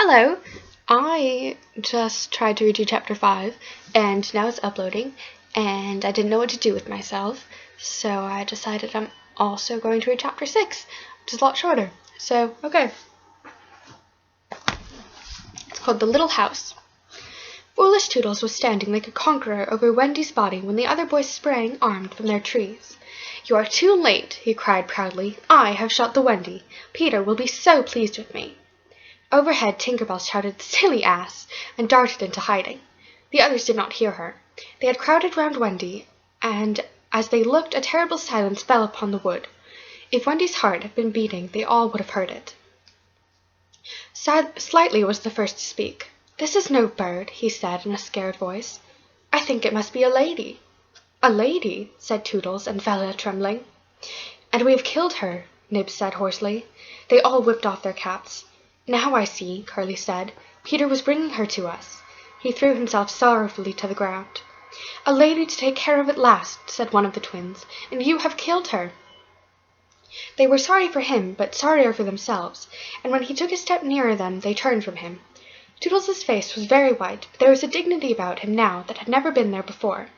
Hello! I just tried to read you chapter 5, and now it's uploading, and I didn't know what to do with myself, so I decided I'm also going to read chapter 6, which is a lot shorter. So, okay. It's called The Little House. Foolish Toodles was standing like a conqueror over Wendy's body when the other boys sprang, armed, from their trees. "You are too late," he cried proudly. "I have shot the Wendy. Peter will be so pleased with me." Overhead, Tinker Bell shouted, "Silly ass!" and darted into hiding. The others did not hear her. They had crowded round Wendy, and as they looked, a terrible silence fell upon the wood. If Wendy's heart had been beating, they all would have heard it. Slightly was the first to speak. "This is no bird," he said in a scared voice. "I think it must be a lady." "A lady?" said Toodles, and fell a trembling. "And we have killed her," Nibs said hoarsely. They all whipped off their caps. "Now I see," Curly said. "Peter was bringing her to us." He threw himself sorrowfully to the ground. "A lady to take care of at last," said one of the twins, "and you have killed her." They were sorry for him, but sorrier for themselves, and when he took a step nearer them, they turned from him. Toodles's face was very white, but there was a dignity about him now that had never been there before.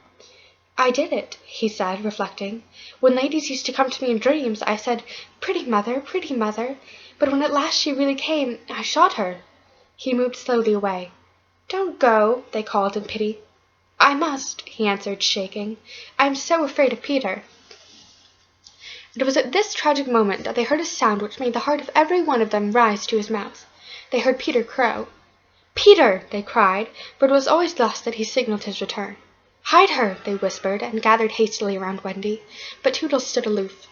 "I did it," he said, reflecting. "When ladies used to come to me in dreams, I said, 'Pretty mother, pretty mother,' but when at last she really came, I shot her." He moved slowly away. "Don't go," they called in pity. "I must," he answered, shaking. "I am so afraid of Peter." It was at this tragic moment that they heard a sound which made the heart of every one of them rise to his mouth. They heard Peter crow. "Peter!" they cried, for it was always thus that he signalled his return. "Hide her!" they whispered, and gathered hastily around Wendy, but Toodles stood aloof.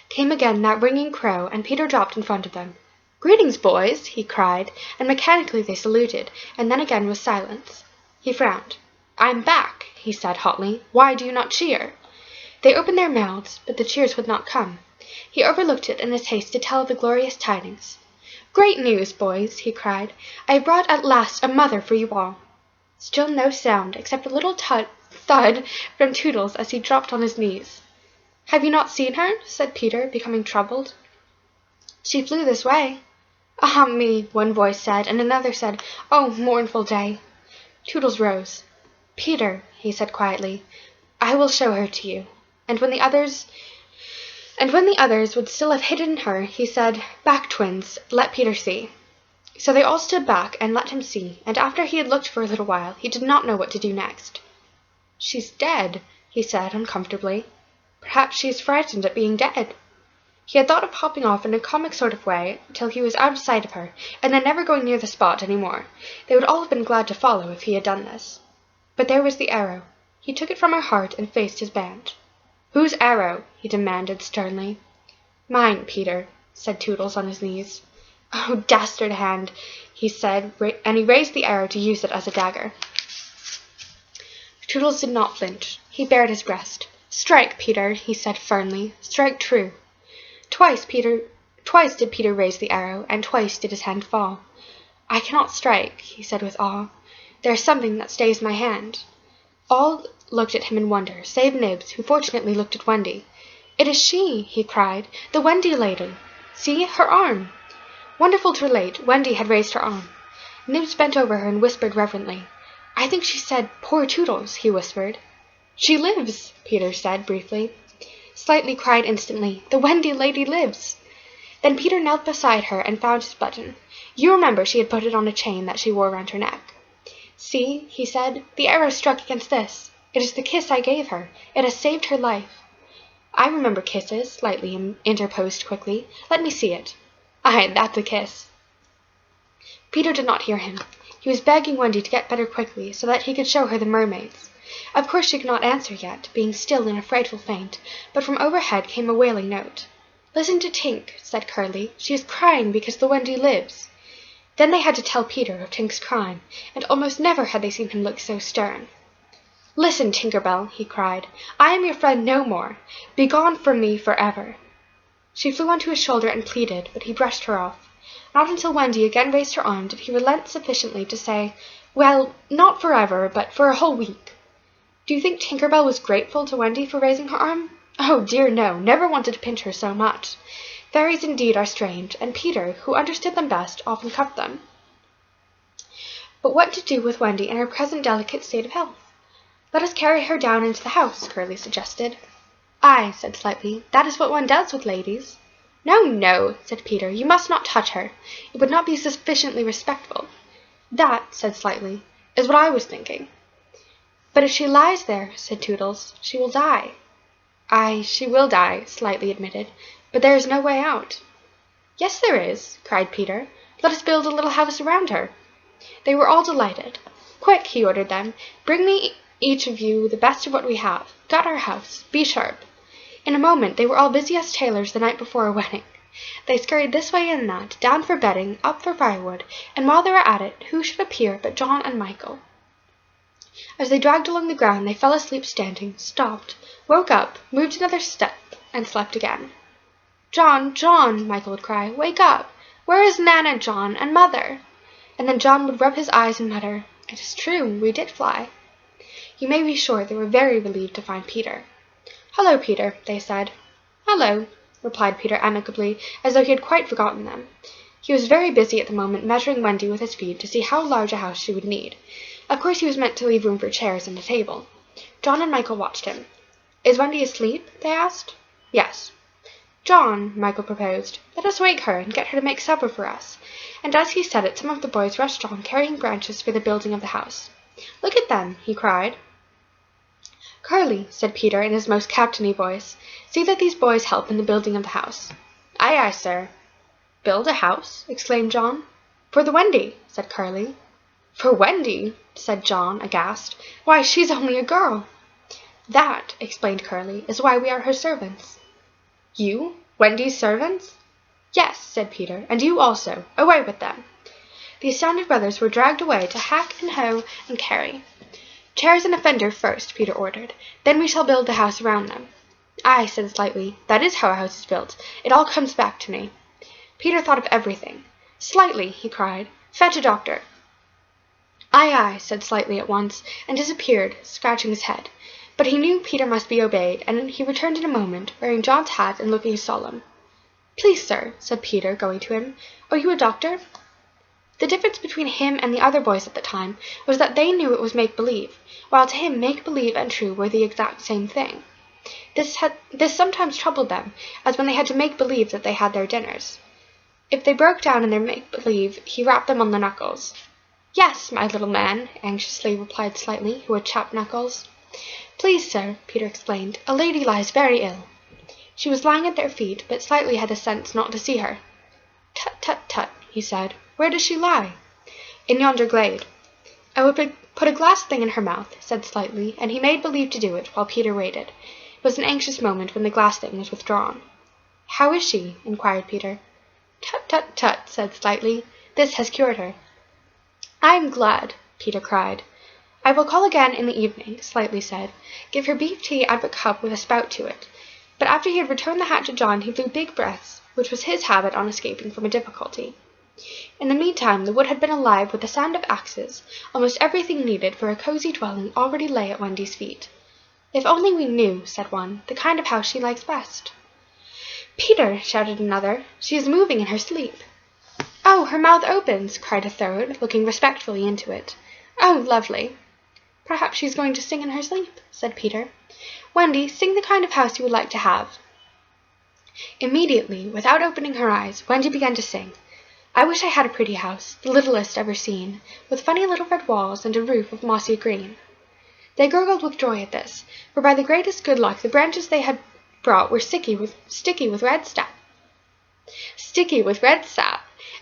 Came again that ringing crow, and Peter dropped in front of them. "Greetings, boys!" he cried, and mechanically they saluted, and then again was silence. He frowned. "I am back," he said hotly. "Why do you not cheer?" They opened their mouths, but the cheers would not come. He overlooked it in his haste to tell of the glorious tidings. "Great news, boys!" he cried. "I have brought at last a mother for you all." Still no sound, except a little thud from Toodles as he dropped on his knees. "Have you not seen her?" said Peter, becoming troubled. "She flew this way." "Ah me," one voice said, and another said, "Oh, mournful day." Toodles rose. "Peter," he said quietly, "I will show her to you." And when the others would still have hidden her, he said, "Back, twins, let Peter see." So they all stood back and let him see, and after he had looked for a little while, he did not know what to do next. "She's dead," he said uncomfortably. Perhaps she is frightened at being dead. He had thought of hopping off in a comic sort of way till he was out of sight of her, and then never going near the spot any more. They would all have been glad to follow if he had done this. But there was the arrow. He took it from her heart and faced his band. "Whose arrow?" he demanded sternly. "Mine, Peter," said Toodles on his knees. "Oh, dastard hand," he said, and he raised the arrow to use it as a dagger. Toodles did not flinch. He bared his breast. "Strike, Peter," he said firmly. "Strike true." Twice did Peter raise the arrow, and twice did his hand fall. "I cannot strike," he said with awe. "There is something that stays my hand." All looked at him in wonder, save Nibs, who fortunately looked at Wendy. "It is she!" he cried. "The Wendy lady! See, her arm!" Wonderful to relate, Wendy had raised her arm. Nibs bent over her and whispered reverently. "I think she said, 'Poor Toodles,'" he whispered. "She lives," Peter said briefly. Slightly cried instantly, "The Wendy lady lives!" Then Peter knelt beside her and found his button. You remember she had put it on a chain that she wore round her neck. "See," he said, "the arrow struck against this. It is the kiss I gave her. It has saved her life." "I remember kisses," Slightly interposed quickly. "Let me see it." "Aye, that's a kiss." Peter did not hear him. He was begging Wendy to get better quickly, so that he could show her the mermaids. Of course she could not answer yet, being still in a frightful faint, but from overhead came a wailing note. "Listen to Tink," said Curly. "She is crying because the Wendy lives." Then they had to tell Peter of Tink's crime, and almost never had they seen him look so stern. "Listen, Tinker Bell," he cried. "I am your friend no more. Begone from me forever." She flew onto his shoulder and pleaded, but he brushed her off. Not until Wendy again raised her arm did he relent sufficiently to say, "Well, not forever, but for a whole week." Do you think Tinker Bell was grateful to Wendy for raising her arm? Oh dear no, never wanted to pinch her so much. Fairies indeed are strange, and Peter, who understood them best, often cuffed them. But what to do with Wendy in her present delicate state of health? Let us carry her down into the house, Curly suggested. "Aye," said Slightly, "that is what one does with ladies." "No, no," said Peter, "you must not touch her. It would not be sufficiently respectful." "That," said Slightly, "is what I was thinking." "But if she lies there," said Toodles, "she will die." "Aye, she will die," Slightly admitted, "but there is no way out." "Yes, there is," cried Peter. "Let us build a little house around her." They were all delighted. "Quick," he ordered them, "bring me each of you the best of what we have. Gut our house. Be sharp." In a moment they were all busy as tailors the night before a wedding. They scurried this way and that, down for bedding, up for firewood, and while they were at it, who should appear but John and Michael. As they dragged along the ground, they fell asleep standing, stopped, woke up, moved another step, and slept again. "John, John," Michael would cry, "wake up! Where is Nana, John, and Mother?" And then John would rub his eyes and mutter, "It is true, we did fly." You may be sure they were very relieved to find Peter. "Hello, Peter," they said. "Hello," replied Peter amicably, as though he had quite forgotten them. He was very busy at the moment measuring Wendy with his feet to see how large a house she would need. Of course he was meant to leave room for chairs and a table. John and Michael watched him. "Is Wendy asleep?" they asked. "Yes." "John," Michael proposed, "let us wake her and get her to make supper for us." And as he said it, some of the boys rushed on, carrying branches for the building of the house. "Look at them!" he cried. "Curly," said Peter in his most captainy voice, "see that these boys help in the building of the house." "Aye, aye, sir." "Build a house?" exclaimed John. "For the Wendy," said Curly. "For Wendy?" said John, aghast. "Why, she's only a girl." "That," explained Curly, "is why we are her servants." "You? Wendy's servants?" "Yes," said Peter, "and you also. Away with them." The astounded brothers were dragged away to hack and hoe and carry. "Chairs and a fender first," Peter ordered. "Then we shall build the house around them." "Aye," said Slightly, "that is how a house is built. It all comes back to me." Peter thought of everything. "Slightly," he cried, "fetch a doctor." "Aye, aye," said Slightly at once, and disappeared, scratching his head. But he knew Peter must be obeyed, and he returned in a moment, wearing John's hat and looking solemn. "Please, sir," said Peter, going to him, "are you a doctor?" The difference between him and the other boys at the time was that they knew it was make-believe, while to him make-believe and true were the exact same thing. This sometimes troubled them, as when they had to make believe that they had their dinners. If they broke down in their make-believe, he rapped them on the knuckles. "Yes, my little man," anxiously replied Slightly, who had chapped knuckles. "Please, sir," Peter explained, "a lady lies very ill." She was lying at their feet, but Slightly had the sense not to see her. "Tut, tut, tut," he said. "Where does she lie?" "In yonder glade." "I would put a glass thing in her mouth," said Slightly, and he made believe to do it while Peter waited. It was an anxious moment when the glass thing was withdrawn. "How is she?" inquired Peter. "Tut, tut, tut," said Slightly. "This has cured her." "I am glad," Peter cried. "I will call again in the evening," Slightly said. "Give her beef tea out of a cup with a spout to it." But after he had returned the hat to John, he blew big breaths, which was his habit on escaping from a difficulty. In the meantime the wood had been alive with the sound of axes. Almost everything needed for a cozy dwelling already lay at Wendy's feet. "If only we knew," said one, "the kind of house she likes best." "Peter!" shouted another. "She is moving in her sleep." "Oh, her mouth opens!" cried a third, looking respectfully into it. "Oh, lovely!" "Perhaps she is going to sing in her sleep," said Peter. "Wendy, sing the kind of house you would like to have." Immediately, without opening her eyes, Wendy began to sing. "I wish I had a pretty house, the littlest ever seen, with funny little red walls and a roof of mossy green." They gurgled with joy at this, for by the greatest good luck the branches they had brought were sticky with red sap,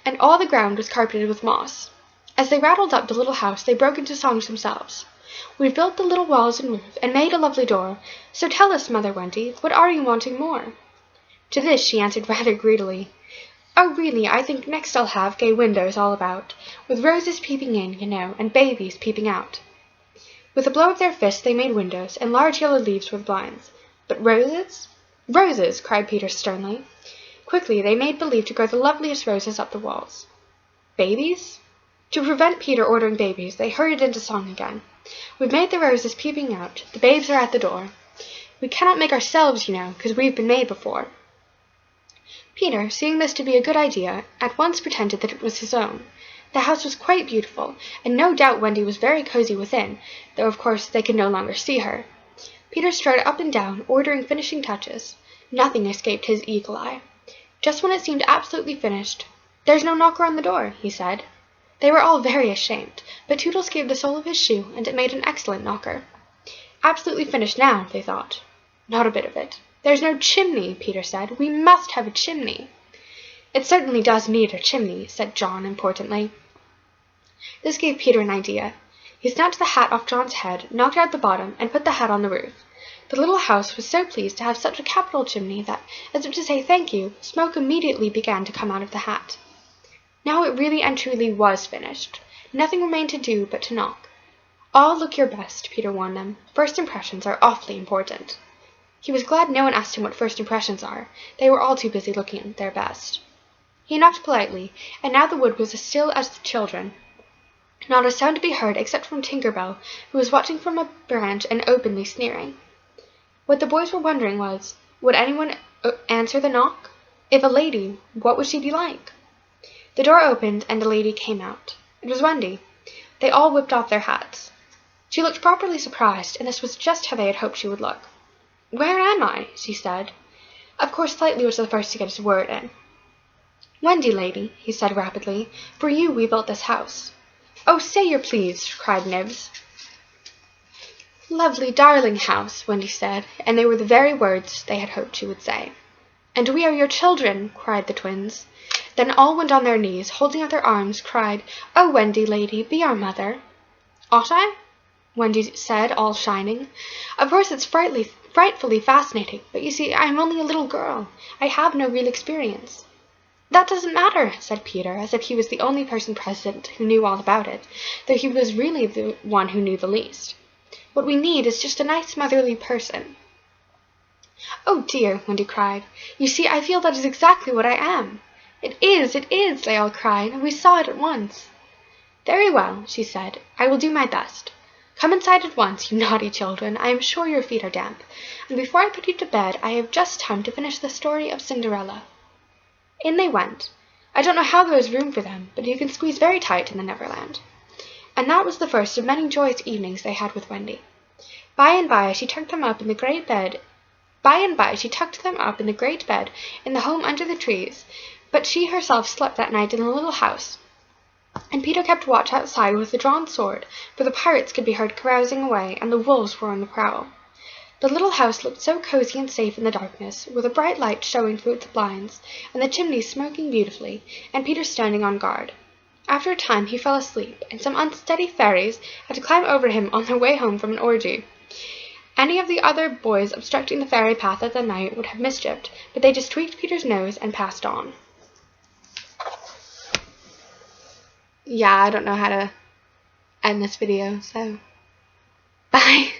and all the ground was carpeted with moss. As they rattled up the little house, they broke into songs themselves. "We've built the little walls and roof, and made a lovely door. So tell us, Mother Wendy, what are you wanting more?" To this she answered rather greedily, "Oh, really, I think next I'll have gay windows all about, with roses peeping in, you know, and babies peeping out." With a blow of their fists they made windows, and large yellow leaves were the blinds. "But roses?" "Roses!" cried Peter sternly. Quickly they made believe to grow the loveliest roses up the walls. "Babies?" To prevent Peter ordering babies, they hurried into song again. "We've made the roses peeping out, the babes are at the door. We cannot make ourselves, you know, 'cause we've been made before." Peter, seeing this to be a good idea, at once pretended that it was his own. The house was quite beautiful, and no doubt Wendy was very cozy within, though of course they could no longer see her. Peter strode up and down, ordering finishing touches. Nothing escaped his eagle eye. Just when it seemed absolutely finished, "There's no knocker on the door," he said. They were all very ashamed, but Toodles gave the sole of his shoe, and it made an excellent knocker. Absolutely finished now, they thought. Not a bit of it. "There's no chimney," Peter said. "We must have a chimney." "It certainly does need a chimney," said John importantly. This gave Peter an idea. He snapped the hat off John's head, knocked out the bottom, and put the hat on the roof. The little house was so pleased to have such a capital chimney that, as if to say thank you, smoke immediately began to come out of the hat. Now it really and truly was finished. Nothing remained to do but to knock. "All look your best," Peter warned them. "First impressions are awfully important." He was glad no one asked him what first impressions are. They were all too busy looking their best. He knocked politely, and now the wood was as still as the children. Not a sound to be heard except from Tinker Bell, who was watching from a branch and openly sneering. What the boys were wondering was, would anyone answer the knock? If a lady, what would she be like? The door opened, and a lady came out. It was Wendy. They all whipped off their hats. She looked properly surprised, and this was just how they had hoped she would look. "Where am I?" she said. Of course Slightly was the first to get his word in. "Wendy, lady," he said rapidly, "for you we built this house." "Oh, say you're pleased," cried Nibs. "Lovely, darling house," Wendy said, and they were the very words they had hoped she would say. "And we are your children," cried the twins. Then all went on their knees, holding out their arms, cried, "Oh, Wendy, lady, be our mother." "Ought I?" Wendy said, all shining. "Of course it's frightfully fascinating, but you see I am only a little girl. I have no real experience." "That doesn't matter," said Peter, as if he was the only person present who knew all about it, though he was really the one who knew the least. "What we need is just a nice motherly person." "Oh dear," Wendy cried. "You see, I feel that is exactly what I am." It is, they all cried. "We saw it at once." "Very well," she said. "I will do my best. Come inside at once, you naughty children. I am sure your feet are damp, and before I put you to bed I have just time to finish the story of Cinderella." In they went. I don't know how there was room for them, but you can squeeze very tight in the Neverland. And that was the first of many joyous evenings they had with Wendy. By and by she tucked them up in the great bed in the home under the trees, but she herself slept that night in the little house, and Peter kept watch outside with a drawn sword, for the pirates could be heard carousing away, and the wolves were on the prowl. The little house looked so cozy and safe in the darkness, with a bright light showing through its blinds, and the chimney smoking beautifully, and Peter standing on guard. After a time he fell asleep, and some unsteady fairies had to climb over him on their way home from an orgy. Any of the other boys obstructing the fairy path at the night would have mischieved, but they just tweaked Peter's nose and passed on. Yeah, I don't know how to end this video, so bye.